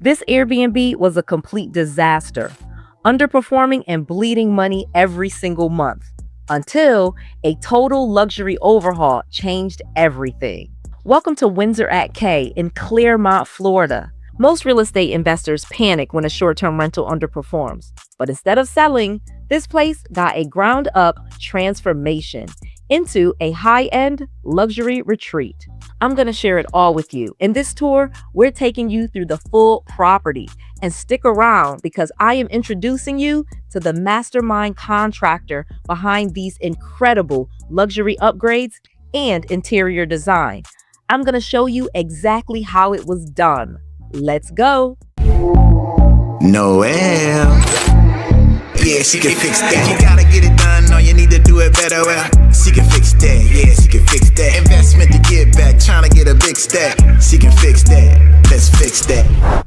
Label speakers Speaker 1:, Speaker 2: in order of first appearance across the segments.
Speaker 1: This Airbnb was a complete disaster, underperforming and bleeding money every single month until a total luxury overhaul changed everything. Welcome to Windsor at K in Clearmont, Florida. Most real estate investors panic when a short term rental underperforms. But instead of selling, this place got a ground up transformation into a high end luxury retreat. I'm going to share it all with you. In this tour, we're taking you through the full property. And stick around because I am introducing you to the mastermind contractor behind these incredible luxury upgrades and interior design. I'm going to show you exactly how it was done. Let's go.
Speaker 2: Noelle. Yeah, she can fix that. You gotta get it done, no, you need to do it better. Well, she can fix that, yeah, she can fix that. Investment to get back, trying to get a big stack. She can fix that, let's fix that.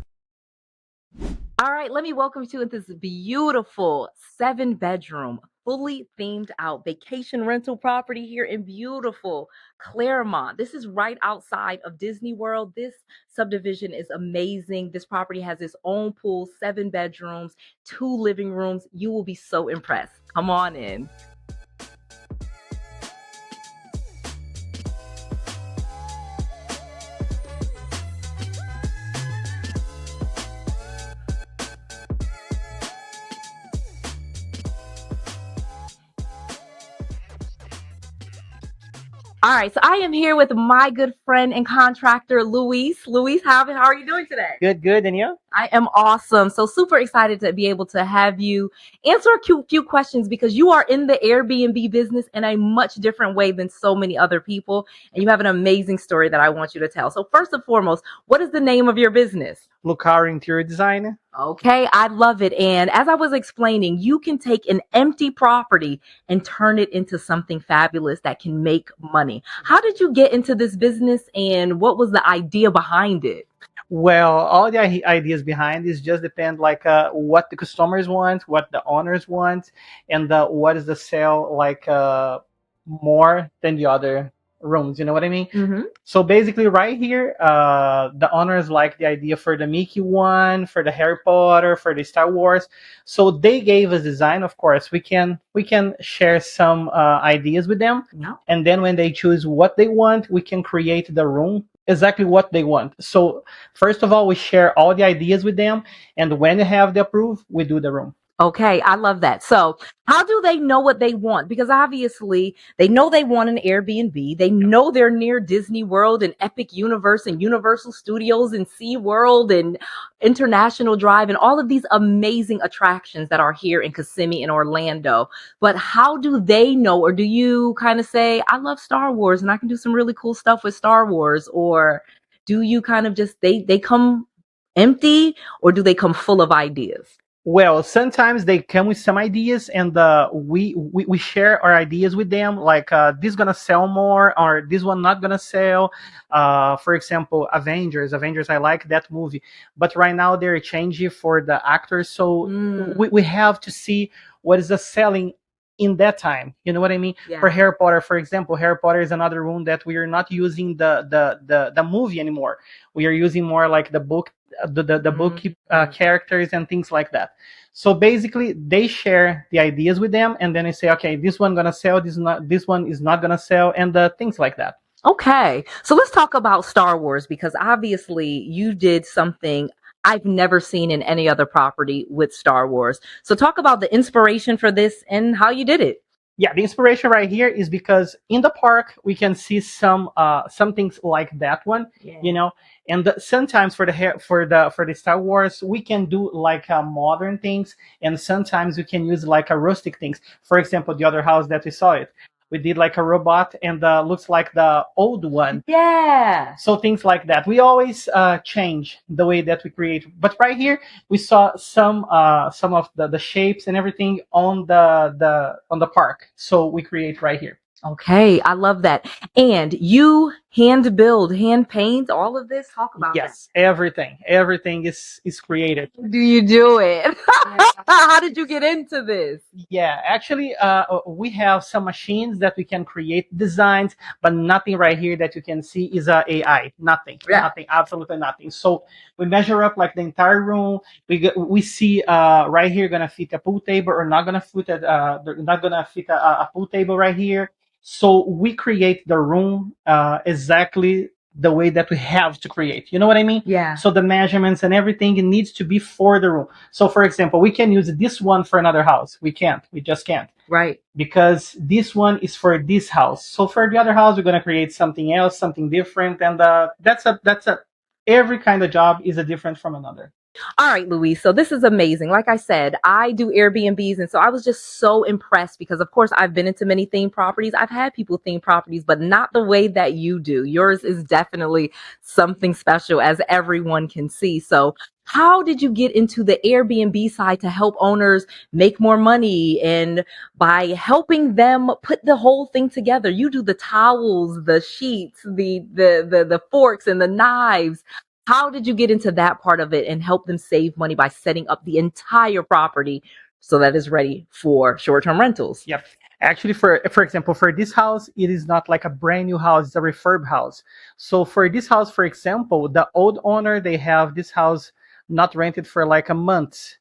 Speaker 1: All right, let me welcome you to this beautiful 7-bedroom, fully themed out vacation rental property here in beautiful Clearmont. This is right outside of Disney World. This subdivision is amazing. This property has its own pool, 7 bedrooms, 2 living rooms. You will be so impressed. Come on in. All right, so I am here with my good friend and contractor, Luis. Luis, how are you doing today?
Speaker 3: Good, and you?
Speaker 1: I am awesome. So super excited to be able to have you answer a few questions because you are in the Airbnb business in a much different way than so many other people. And you have an amazing story that I want you to tell. So first and foremost, what is the name of your business?
Speaker 3: Lucar Interior Design.
Speaker 1: Okay, I love it. And as I was explaining, you can take an empty property and turn it into something fabulous that can make money. How did you get into this business and what was the idea behind it?
Speaker 3: Well, all the ideas behind this just depend what the customers want, what the owners want, and what is the sale more than the other rooms. You know what I mean?
Speaker 1: Mm-hmm.
Speaker 3: So basically, right here, the owners like the idea for the Mickey one, for the Harry Potter, for the Star Wars. So they gave us design. Of course, we can share some ideas with them,
Speaker 1: Yeah.
Speaker 3: and then when they choose what they want, we can create the room exactly what they want. So first of all, we share all the ideas with them, and when they have the approve, we do the room.
Speaker 1: Okay, I love that. So, how do they know what they want? Because obviously, they know they want an Airbnb. They know they're near Disney World and Epic Universe and Universal Studios and Sea World and International Drive and all of these amazing attractions that are here in Kissimmee and Orlando. But how do they know, or do you kind of say, I love Star Wars and I can do some really cool stuff with Star Wars? Or do you kind of just, they come empty, or do they come full of ideas?
Speaker 3: Well, sometimes they come with some ideas, and we share our ideas with them. Like this gonna sell more, or this one not gonna sell. For example, Avengers. I like that movie, but right now they're changing for the actors, so we have to see what is the selling in that time. You know what I mean?
Speaker 1: Yeah.
Speaker 3: For Harry Potter, for example, Harry Potter is another room that we are not using the movie anymore. We are using more like the book, the book characters and things like that. So basically, they share the ideas with them, and then they say, okay, this one gonna sell, this one is not gonna sell, and things like that.
Speaker 1: Okay, so let's talk about Star Wars because obviously you did something I've never seen in any other property with Star Wars. So talk about the inspiration for this and how you did it.
Speaker 3: Yeah, the inspiration right here is because in the park we can see some things like that one, you know, and sometimes for the Star Wars we can do like modern things, and sometimes we can use like a rustic things. For example, the other house that we saw it, we did like a robot and looks like the old one.
Speaker 1: Yeah.
Speaker 3: So things like that. We always change the way that we create. But right here, we saw some of the shapes and everything on the park. So we create right here.
Speaker 1: Okay, I love that. And you Hand build, hand paint, all of this? Talk about that.
Speaker 3: Yes, everything is created.
Speaker 1: Do you do it? How did you get into this?
Speaker 3: Yeah, actually, we have some machines that we can create designs, but nothing right here that you can see is a AI. Nothing,
Speaker 1: Yeah.
Speaker 3: nothing, absolutely nothing. So we measure up like the entire room. We see right here gonna fit a pool table or not gonna fit not gonna fit a pool table right here. So we create the room exactly the way that we have to create. You know what I mean?
Speaker 1: Yeah.
Speaker 3: So the measurements and everything it needs to be for the room. So for example, we can use this one for another house. We can't. We just can't.
Speaker 1: Right.
Speaker 3: Because this one is for this house. So for the other house, we're gonna create something else, something different, and that's a every kind of job is a different from another.
Speaker 1: All right, Louise. So this is amazing. Like I said, I do Airbnbs. And so I was just so impressed because, of course, I've been into many themed properties. I've had people theme properties, but not the way that you do. Yours is definitely something special, as everyone can see. So how did you get into the Airbnb side to help owners make more money and by helping them put the whole thing together? You do the towels, the sheets, the forks and the knives. How did you get into that part of it and help them save money by setting up the entire property so that it's ready for short-term rentals?
Speaker 3: Yep. Actually, for example, for this house, it is not like a brand new house; it's a refurb house. So for this house, for example, the old owner they have this house not rented for like a month,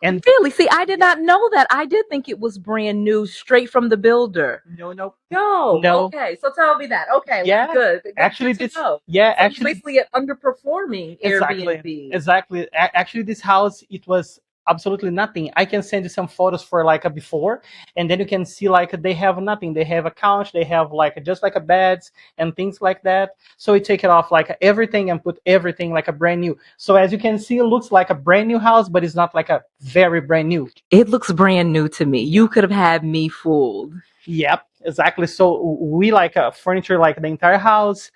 Speaker 3: and
Speaker 1: Really? See, I did not know that. I did think it was brand new, straight from the builder.
Speaker 3: no, no,
Speaker 1: No.
Speaker 3: no.
Speaker 1: Okay. So tell me that. Okay.
Speaker 3: Yeah.
Speaker 1: Good. Good
Speaker 3: Actually,
Speaker 1: to
Speaker 3: this
Speaker 1: know.
Speaker 3: yeah,
Speaker 1: So
Speaker 3: actually,
Speaker 1: basically an underperforming
Speaker 3: exactly,
Speaker 1: Airbnb.
Speaker 3: exactly. Actually, this house it was absolutely nothing. I can send you some photos for like a before, and then you can see like they have nothing. They have a couch, they have like just like a beds and things like that. So we take it off like everything and put everything like a brand new. So as you can see, it looks like a brand new house, but it's not like a very brand new.
Speaker 1: It looks brand new to me. You could have had me fooled.
Speaker 3: Yep, exactly. So we like furniture like the entire house.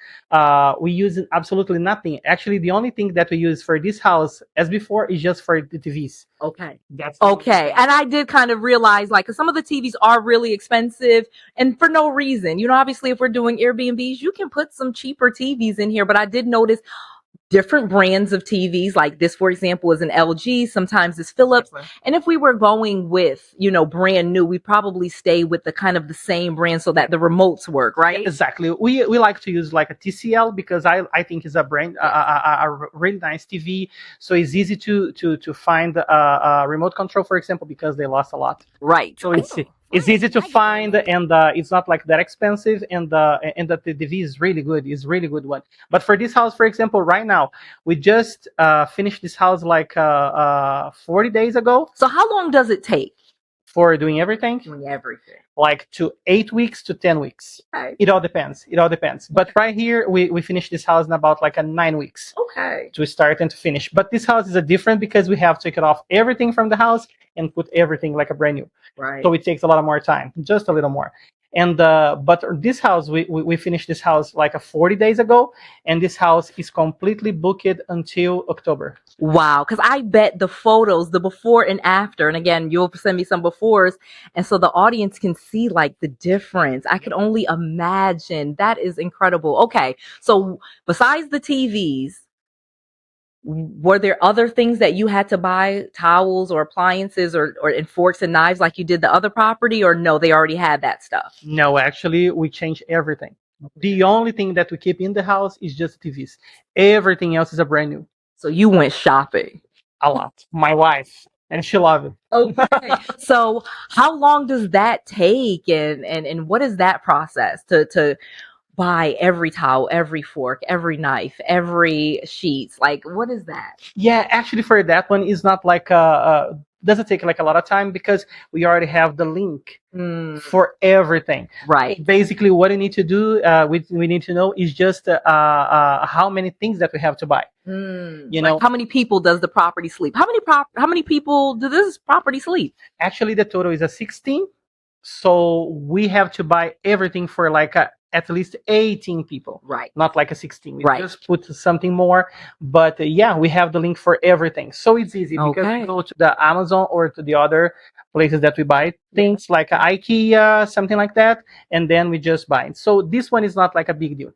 Speaker 3: We use absolutely nothing. Actually, the only thing that we use for this house, as before, is just for the TVs.
Speaker 1: Okay.
Speaker 3: That's
Speaker 1: Okay. And I did kind of realize, like, 'cause some of the TVs are really expensive and for no reason. You know, obviously, if we're doing Airbnbs, you can put some cheaper TVs in here. But I did notice different brands of TVs. Like this, for example, is an LG. Sometimes it's Philips. And if we were going with, you know, brand new, we probably stay with the kind of the same brand so that the remotes work, right?
Speaker 3: Yeah, exactly. We like to use like a TCL because I think it's a brand a really nice TV. So it's easy to find a remote control, for example, because they lost a lot.
Speaker 1: Right.
Speaker 3: So it's easy to find and it's not like that expensive and the TV is really good. It's really good one. But for this house, for example, right now we just finished this house like 40 days ago.
Speaker 1: So how long does it take?
Speaker 3: For doing everything?
Speaker 1: Doing everything.
Speaker 3: Like to 8 weeks to 10 weeks.
Speaker 1: Okay.
Speaker 3: It all depends. It all depends. But right here, we finished this house in about like a 9 weeks.
Speaker 1: Okay.
Speaker 3: To start and to finish. But this house is a different because we have to take it off everything from the house and put everything like a brand new.
Speaker 1: Right.
Speaker 3: So it takes a lot more time, just a little more. And but this house, we finished this house like 40 days ago, and this house is completely booked until October.
Speaker 1: Wow, because I bet the photos, the before and after, and again, you'll send me some befores, and so the audience can see like the difference. I could only imagine. That is incredible. Okay, so besides the TVs, were there other things that you had to buy, towels or appliances or and forks and knives like you did the other property, or no, they already had that stuff?
Speaker 3: No, actually, we changed everything. The only thing that we keep in the house is just TVs. Everything else is a brand new.
Speaker 1: So you went shopping.
Speaker 3: A lot. My wife, and she loved it.
Speaker 1: Okay. So how long does that take and what is that process to buy every towel, every fork, every knife, every sheets? Like, what is that?
Speaker 3: Yeah, actually, for that one, it's not like doesn't take like a lot of time because we already have the link for everything.
Speaker 1: Right.
Speaker 3: Basically, what you need to do, we need to know is just how many things that we have to buy. You know,
Speaker 1: like how many people does the property sleep? How many people do this property sleep?
Speaker 3: Actually, the total is a 16. So we have to buy everything for like at least 18 people.
Speaker 1: Right.
Speaker 3: Not like a 16. We
Speaker 1: Right.
Speaker 3: just put something more. But yeah, we have the link for everything. So it's easy because we go to the Amazon or to the other places that we buy things like IKEA, something like that. And then we just buy it. So this one is not like a big deal.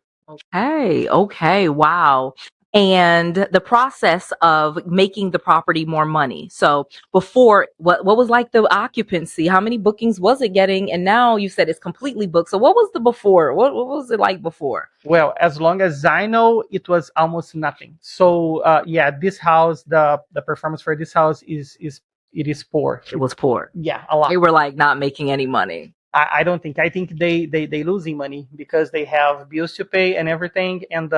Speaker 1: Okay, wow. And the process of making the property more money. So before, what was like the occupancy? How many bookings was it getting? And now you said it's completely booked. So what was the before? What was it like before?
Speaker 3: Well, as long as I know, it was almost nothing. So yeah, this house, the performance for this house is it is poor.
Speaker 1: It was poor.
Speaker 3: Yeah, a lot.
Speaker 1: They were like not making any money.
Speaker 3: I don't think. I think they losing money because they have bills to pay and everything, and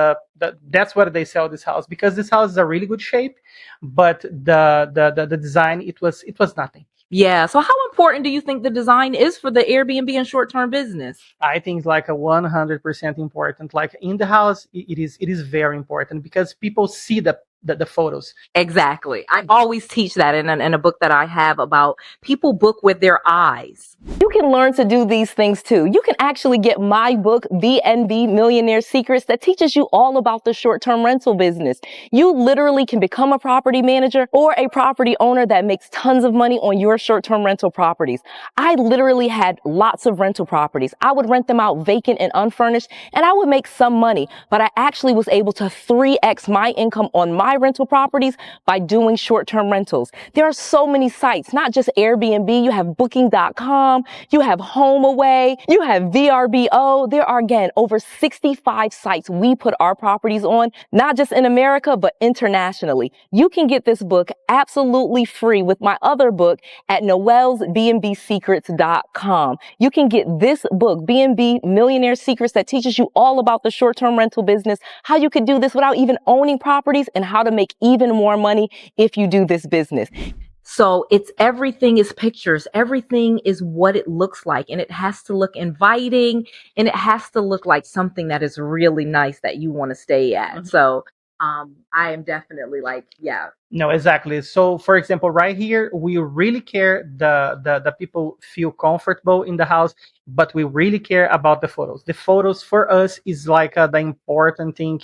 Speaker 3: that's where they sell this house, because this house is a really good shape, but the design, it was nothing.
Speaker 1: Yeah. So how important do you think the design is for the Airbnb and short-term business?
Speaker 3: I think it's like a 100% important. Like in the house, it is very important because people see the photos.
Speaker 1: Exactly. I always teach that in a book that I have about people book with their eyes. You can learn to do these things too. You can actually get my book, BNB Millionaire Secrets, that teaches you all about the short-term rental business. You literally can become a property manager or a property owner that makes tons of money on your short-term rental properties. I literally had lots of rental properties. I would rent them out vacant and unfurnished, and I would make some money, but I actually was able to 3x my income on my rental properties by doing short-term rentals. There are so many sites, not just Airbnb. You have booking.com, you have HomeAway, you have VRBO. There are, again, over 65 sites we put our properties on, not just in America, but internationally. You can get this book absolutely free with my other book at noellsbnbsecrets.com. You can get this book, B&B Millionaire Secrets, that teaches you all about the short-term rental business, how you could do this without even owning properties, and how to make even more money if you do this business. So it's everything is pictures. Everything is what it looks like, and it has to look inviting, and it has to look like something that is really nice that you want to stay at. Mm-hmm. So I am definitely like, yeah.
Speaker 3: No, exactly. So, for example, right here, we really care the people feel comfortable in the house, but we really care about the photos. The photos for us is like the important thing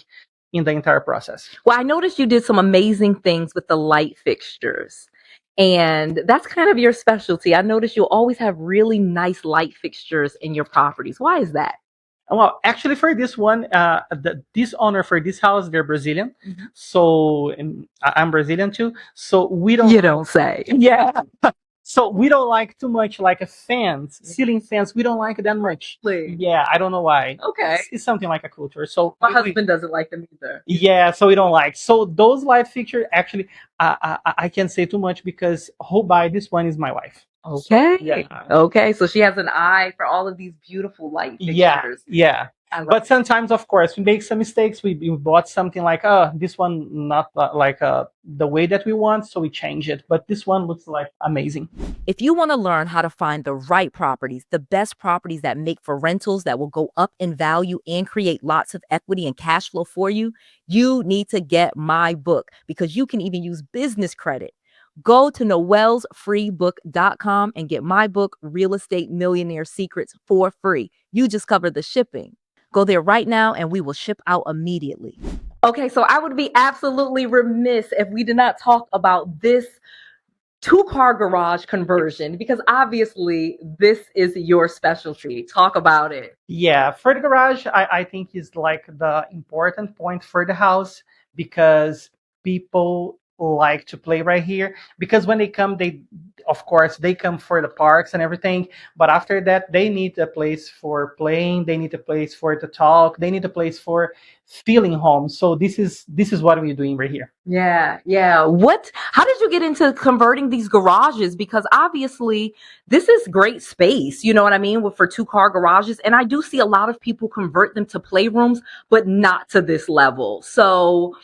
Speaker 3: in the entire process.
Speaker 1: Well, I noticed you did some amazing things with the light fixtures. And that's kind of your specialty. I noticed you always have really nice light fixtures in your properties. Why is that?
Speaker 3: Well, actually, for this one, this owner for this house, they're Brazilian. Mm-hmm. So I'm Brazilian too. So we don't.
Speaker 1: You don't say.
Speaker 3: Yeah. So we don't like too much like a fans, ceiling fans. We don't like that much.
Speaker 1: Really?
Speaker 3: Yeah, I don't know why.
Speaker 1: Okay.
Speaker 3: It's something like a culture. So
Speaker 1: my husband doesn't like them either.
Speaker 3: Yeah, so we don't like. So those light fixtures, actually, I can't say too much because who buy this one is my wife.
Speaker 1: Okay. So, yeah. Okay. So she has an eye for all of these beautiful light fixtures.
Speaker 3: Yeah. But sometimes, of course, we make some mistakes. We bought something like, this one not like the way that we want, so we change it. But this one looks like amazing.
Speaker 1: If you want to learn how to find the right properties, the best properties that make for rentals that will go up in value and create lots of equity and cash flow for you, you need to get my book, because you can even use business credit. Go to noellsfreebook.com and get my book, Real Estate Millionaire Secrets, for free. You just cover the shipping. Go there right now and we will ship out immediately. Okay, so I would be absolutely remiss if we did not talk about this 2-car garage conversion, because obviously this is your specialty. Talk about it.
Speaker 3: Yeah, for the garage, I think is like the important point for the house, because people like to play right here, because when they come, they of course they come for the parks and everything, but after that they need a place for playing, they need a place for to talk, they need a place for feeling home. So this is what we're doing right here.
Speaker 1: Yeah. How did you get into converting these garages? Because obviously this is great space, you know what I mean, for 2-car garages. And I do see a lot of people convert them to playrooms, but not to this level. So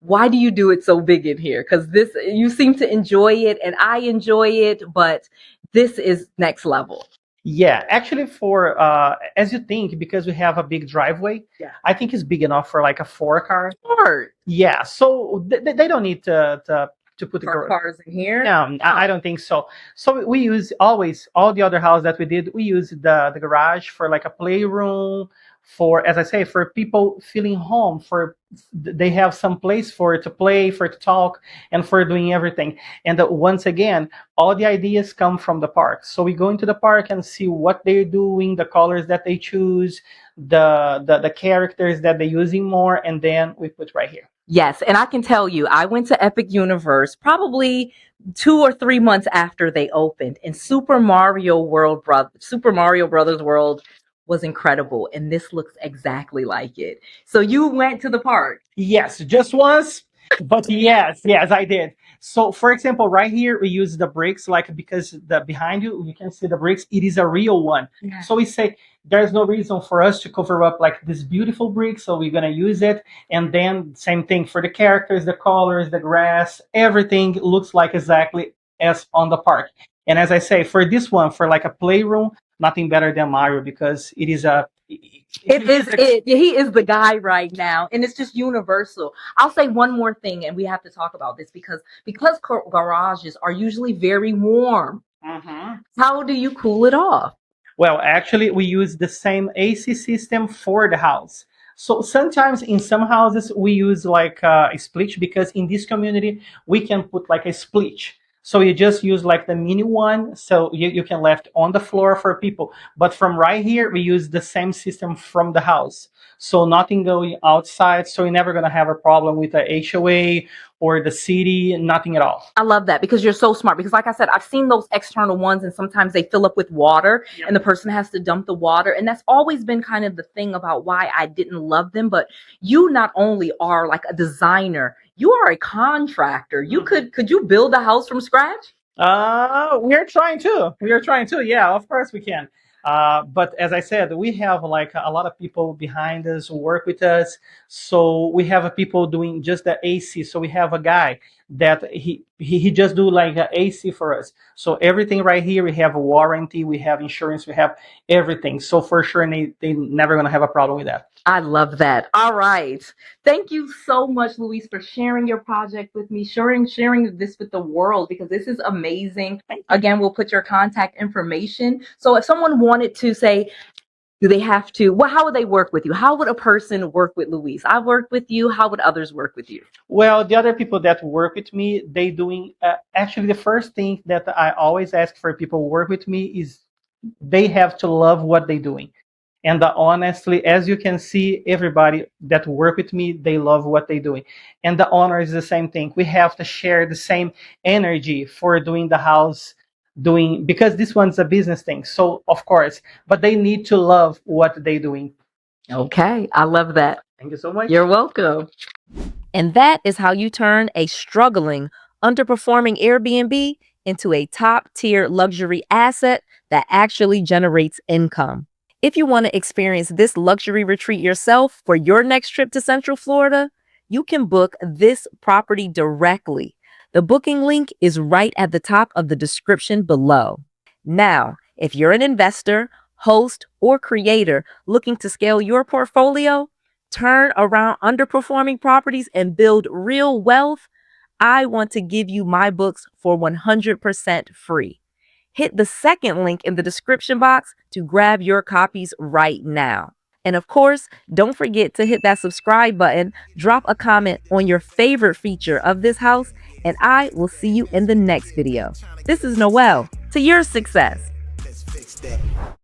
Speaker 1: why do you do it so big in here? Because you seem to enjoy it and I enjoy it, but this is next level.
Speaker 3: Yeah, actually, for as you think, because we have a big driveway, yeah, I think it's big enough for like a 4-car.
Speaker 1: Smart.
Speaker 3: Yeah, so they don't need to put the
Speaker 1: cars in here.
Speaker 3: No, I don't think so. So we use always all the other house that we did. We use the garage for like a playroom for, as I say, for people feeling home, for they have some place for to play, for to talk, and for doing everything. And once again, all the ideas come from the park. So we go into the park and see what they're doing, the colors that they choose, the characters that they're using more, and then we put right here.
Speaker 1: Yes, and I can tell you, I went to Epic Universe probably 2 or 3 months after they opened, and Super Mario Brothers World was incredible, and this looks exactly like it. So you went to the park.
Speaker 3: Yes, just once, but yes, I did. So, for example, right here we use the bricks, like because the behind you can see the bricks. It is a real one.
Speaker 1: Yeah.
Speaker 3: So we say there's no reason for us to cover up like this beautiful brick, so we're gonna use it. And then same thing for the characters, the colors, the grass, everything looks like exactly as on the park. And as I say, for this one, for like a playroom, nothing better than Mario because it is a
Speaker 1: It is it. He is the guy right now, and it's just universal. I'll say one more thing, and we have to talk about this because garages are usually very warm.
Speaker 3: Mhm.
Speaker 1: How do you cool it off?
Speaker 3: Well, actually, we use the same AC system for the house. So sometimes in some houses we use like a split because in this community we can put like a split. So you just use like the mini one, so you can left on the floor for people. But from right here, we use the same system from the house. So nothing going outside. So you're never gonna have a problem with the HOA or the city, nothing at all.
Speaker 1: I love that because you're so smart. Because, like I said, I've seen those external ones, and sometimes they fill up with water,
Speaker 3: Yep.
Speaker 1: and the person has to dump the water. And that's always been kind of the thing about why I didn't love them. But you not only are like a designer, you are a contractor. You could you build a house from scratch?
Speaker 3: We are trying to. We are trying to. Yeah, of course we can. But as I said, we have like a lot of people behind us who work with us. So we have people doing just the AC. So we have a guy that he just do like a AC for us. So everything right here, we have a warranty, we have insurance, we have everything. So for sure, they never gonna have a problem with that.
Speaker 1: I love that. All right. Thank you so much, Luis, for sharing your project with me, sharing this with the world because this is amazing. Again, we'll put your contact information. So if someone wanted to say, do they have to, well, how would they work with you? How would a person work with Luis? I've worked with you. How would others work with you?
Speaker 3: Well, the other people that work with me, they doing actually the first thing that I always ask for people who work with me is they have to love what they're doing. And honestly, as you can see, everybody that work with me, they love what they're doing. And the owner is the same thing. We have to share the same energy for doing the house, doing because this one's a business thing. So of course, but they need to love what they're doing.
Speaker 1: Okay. I love that.
Speaker 3: Thank you so much.
Speaker 1: You're welcome. And that is how you turn a struggling, underperforming Airbnb into a top tier luxury asset that actually generates income. If you want to experience this luxury retreat yourself for your next trip to Central Florida, you can book this property directly. The booking link is right at the top of the description below. Now, if you're an investor, host, or creator looking to scale your portfolio, turn around underperforming properties and build real wealth, I want to give you my books for 100% free. Hit the second link in the description box to grab your copies right now. And of course, don't forget to hit that subscribe button, drop a comment on your favorite feature of this house, and I will see you in the next video. This is Noelle. To your success.